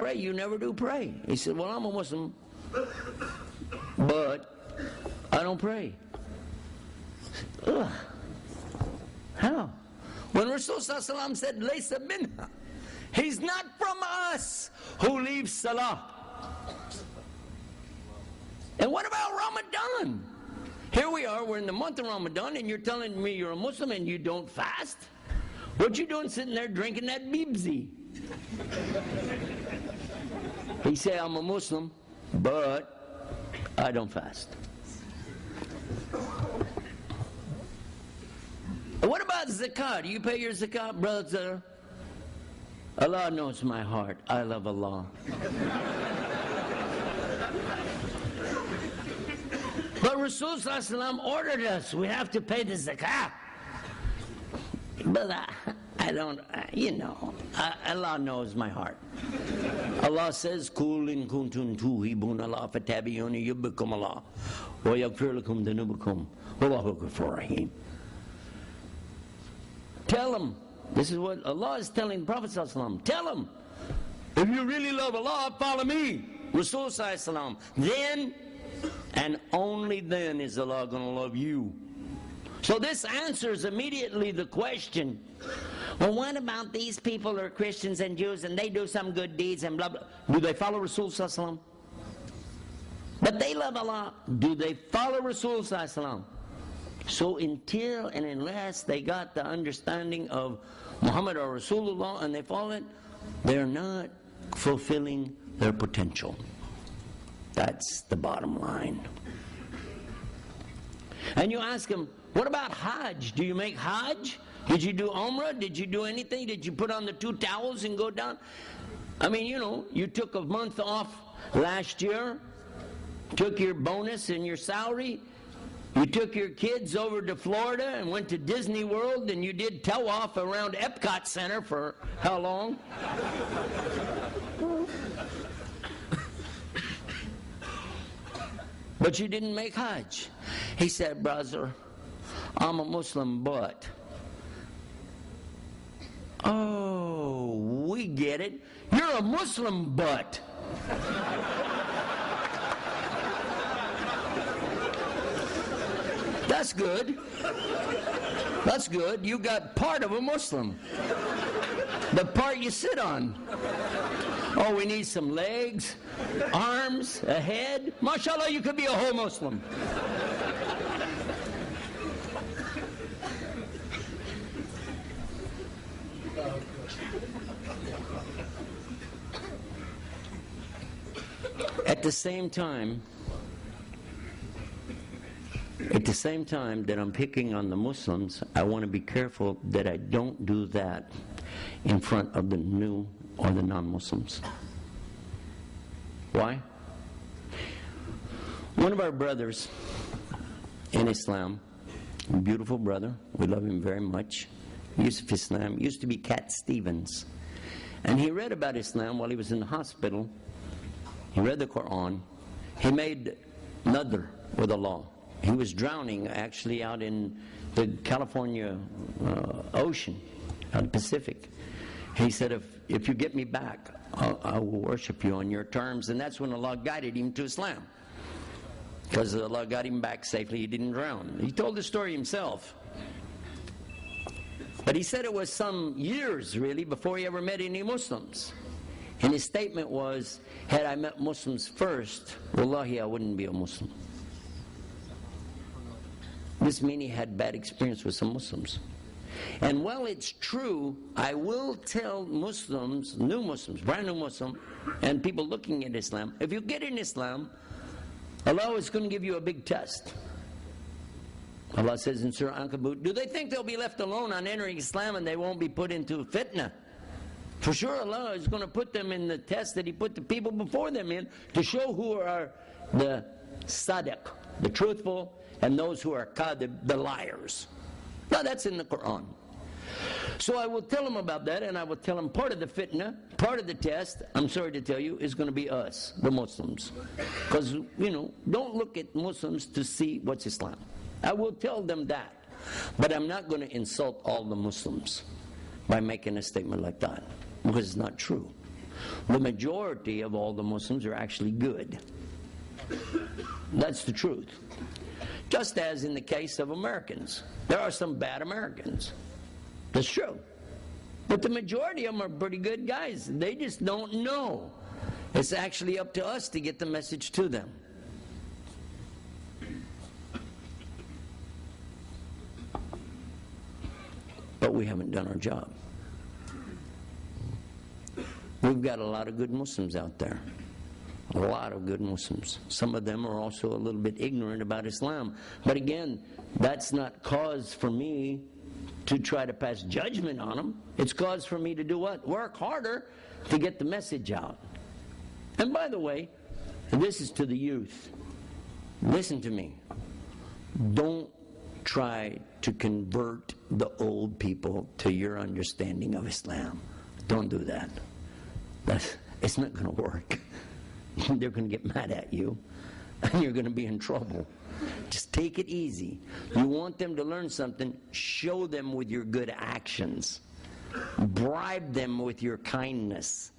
pray. You never do pray. He said, well, I'm a Muslim, but I don't pray. Ugh. How? When Rasulullah said, Laysa minha, he's not from us who leaves salah. And what about Ramadan? Here we are, we're in the month of Ramadan, and you're telling me you're a Muslim and you don't fast? What you doing sitting there drinking that bibzi? He said, I'm a Muslim, but I don't fast. What about zakah? Do you pay your zakah, brother? Allah knows my heart. I love Allah. But Rasulullah ordered us, we have to pay the zakah. But I don't, Allah knows my heart. Allah says, Kul in kuntum tuhibun Allah fatabiyuni yubbikum Allah wa yaghfir lakum dhunubakum wallahu ghafurur rahim. Tell them, this is what Allah is telling the Prophet ﷺ, tell them, if you really love Allah, follow me, Rasulullah. Then, and only then is Allah going to love you. So this answers immediately the question, well, what about these people who are Christians and Jews and they do some good deeds and blah, blah. Do they follow Rasulullah? But they love Allah. Do they follow Rasulullah? So until and unless they got the understanding of Muhammad or Rasulullah and they follow it, they're not fulfilling their potential. That's the bottom line. And you ask them, what about Hajj? Do you make Hajj? Did you do Umrah? Did you do anything? Did you put on the 2 towels and go down? I mean, you took a month off last year, took your bonus and your salary, you took your kids over to Florida and went to Disney World, and you did tawaf around Epcot Center for how long? But you didn't make Hajj. He said, brother, I'm a Muslim, but... Oh, we get it. You're a Muslim, but... That's good. That's good. You got part of a Muslim. The part you sit on. Oh, we need some legs, arms, a head. MashaAllah, you could be a whole Muslim. At the same time that I'm picking on the Muslims, I want to be careful that I don't do that in front of the new or the non-Muslims. Why? One of our brothers in Islam, a beautiful brother, we love him very much, Yusuf Islam, used to be Cat Stevens. And he read about Islam while he was in the hospital. He read the Quran. He made nadr with Allah. He was drowning actually out in the California ocean, out in the Pacific. He said, if you get me back, I will worship you on your terms. And that's when Allah guided him to Islam. Because Allah got him back safely, he didn't drown. He told the story himself. But he said it was some years, really, before he ever met any Muslims. And his statement was, had I met Muslims first, wallahi, I wouldn't be a Muslim. This means he had bad experience with some Muslims. And while it's true, I will tell Muslims, new Muslims, brand new Muslim, and people looking at Islam, if you get in Islam, Allah is going to give you a big test. Allah says in Surah Ankabut, do they think they'll be left alone on entering Islam and they won't be put into fitna? For sure Allah is going to put them in the test that He put the people before them in to show who are the sadiq, the truthful, and those who are kadhib, the liars. Now that's in the Quran. So I will tell them about that, and I will tell them part of the fitna, part of the test, I'm sorry to tell you, is going to be us, the Muslims. Because, don't look at Muslims to see what's Islam. I will tell them that. But I'm not going to insult all the Muslims by making a statement like that. Because it's not true. The majority of all the Muslims are actually good. That's the truth. Just as in the case of Americans. There are some bad Americans. That's true. But the majority of them are pretty good guys. They just don't know. It's actually up to us to get the message to them. But we haven't done our job. We've got a lot of good Muslims out there. A lot of good Muslims. Some of them are also a little bit ignorant about Islam. But again, that's not cause for me to try to pass judgment on them. It's cause for me to do what? Work harder to get the message out. And by the way, this is to the youth. Listen to me. Don't try to convert the old people to your understanding of Islam. Don't do that. It's not going to work. They're going to get mad at you, and you're going to be in trouble. Just take it easy. You want them to learn something, show them with your good actions. Bribe them with your kindness.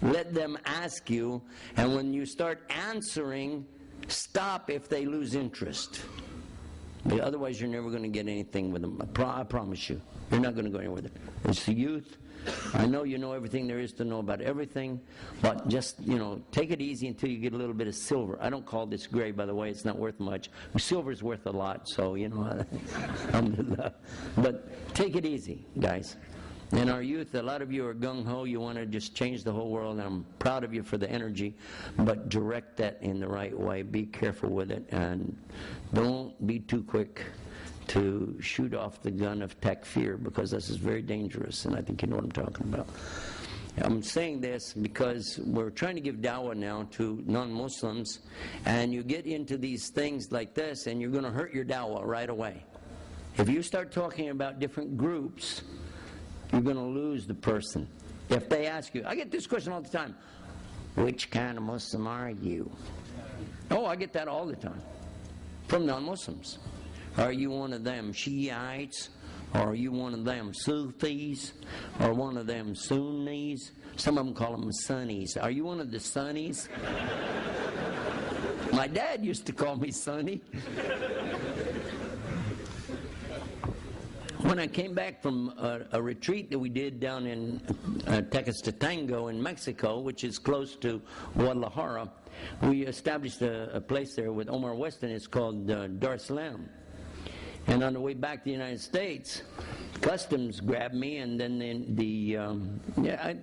Let them ask you, and when you start answering, stop if they lose interest. But otherwise, you're never going to get anything with them. I promise you. You're not going to go anywhere with it. It's the youth. I know you know everything there is to know about everything, but just, take it easy until you get a little bit of silver. I don't call this gray, by the way. It's not worth much. Silver's worth a lot, so, but take it easy, guys. And our youth, a lot of you are gung-ho. You want to just change the whole world, and I'm proud of you for the energy, but direct that in the right way. Be careful with it, and don't be too quick to shoot off the gun of takfir, because this is very dangerous, and I think you know what I'm talking about. I'm saying this because we're trying to give dawah now to non-Muslims, and you get into these things like this, and you're going to hurt your dawah right away. If you start talking about different groups, you're going to lose the person. If they ask you, I get this question all the time, which kind of Muslim are you? Oh, I get that all the time from non-Muslims. Are you one of them Shiites? Or are you one of them Sufis? Or one of them Sunnis? Some of them call them Sunnis. Are you one of the Sunnis? My dad used to call me Sonny. When I came back from a retreat that we did down in Tequestenango in Mexico, which is close to Guadalajara, we established a place there with Omar Weston. It's called Dar es Salaam. And on the way back to the United States, customs grabbed me, and then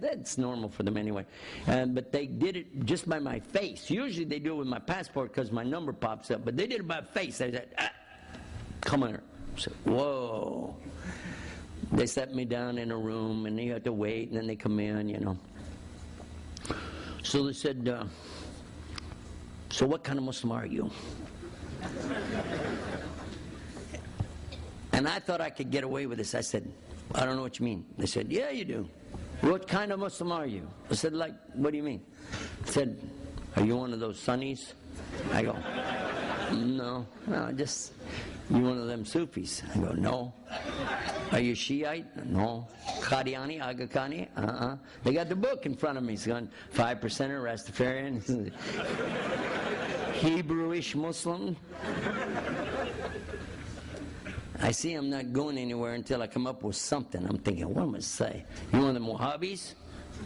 that's normal for them anyway. But they did it just by my face. Usually they do it with my passport because my number pops up, but they did it by face. They said, come here. I said, whoa. They set me down in a room, and you have to wait, and then they come in, So they said, so what kind of Muslim are you? And I thought I could get away with this. I said, I don't know what you mean. They said, yeah, you do. What kind of Muslim are you? I said, what do you mean? I said, are you one of those Sunnis? I go, no, just, you one of them Sufis? I go, no. Are you Shiite? No. Qadiani, Aga Khani? They got the book in front of me. It's going 5% Rastafarian, Hebrewish Muslim. I see I'm not going anywhere until I come up with something. I'm thinking, what am I going to say? You one of the Wahhabis?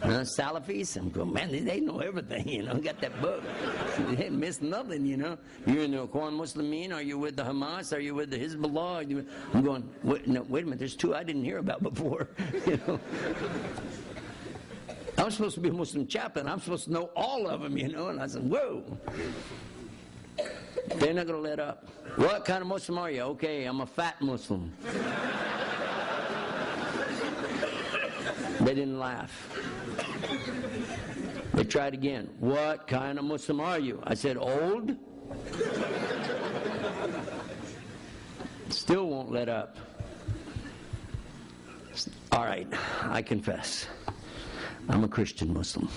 Salafis? I'm going, man, they know everything, got that book. They miss nothing, You're in the Ikhwan Muslimin? Are you with the Hamas? Are you with the Hezbollah? I'm going, wait a minute, there's two I didn't hear about before, I'm supposed to be a Muslim chaplain. I'm supposed to know all of them, And I said, whoa. They're not going to let up. What kind of Muslim are you? Okay, I'm a fat Muslim. They didn't laugh. They tried again. What kind of Muslim are you? I said, old. Still won't let up. All right, I confess. I'm a Christian Muslim.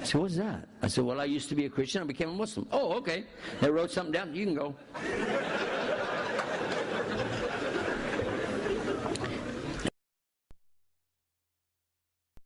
I said, what's that? I said, well, I used to be a Christian. I became a Muslim. Oh, okay. They wrote something down. You can go.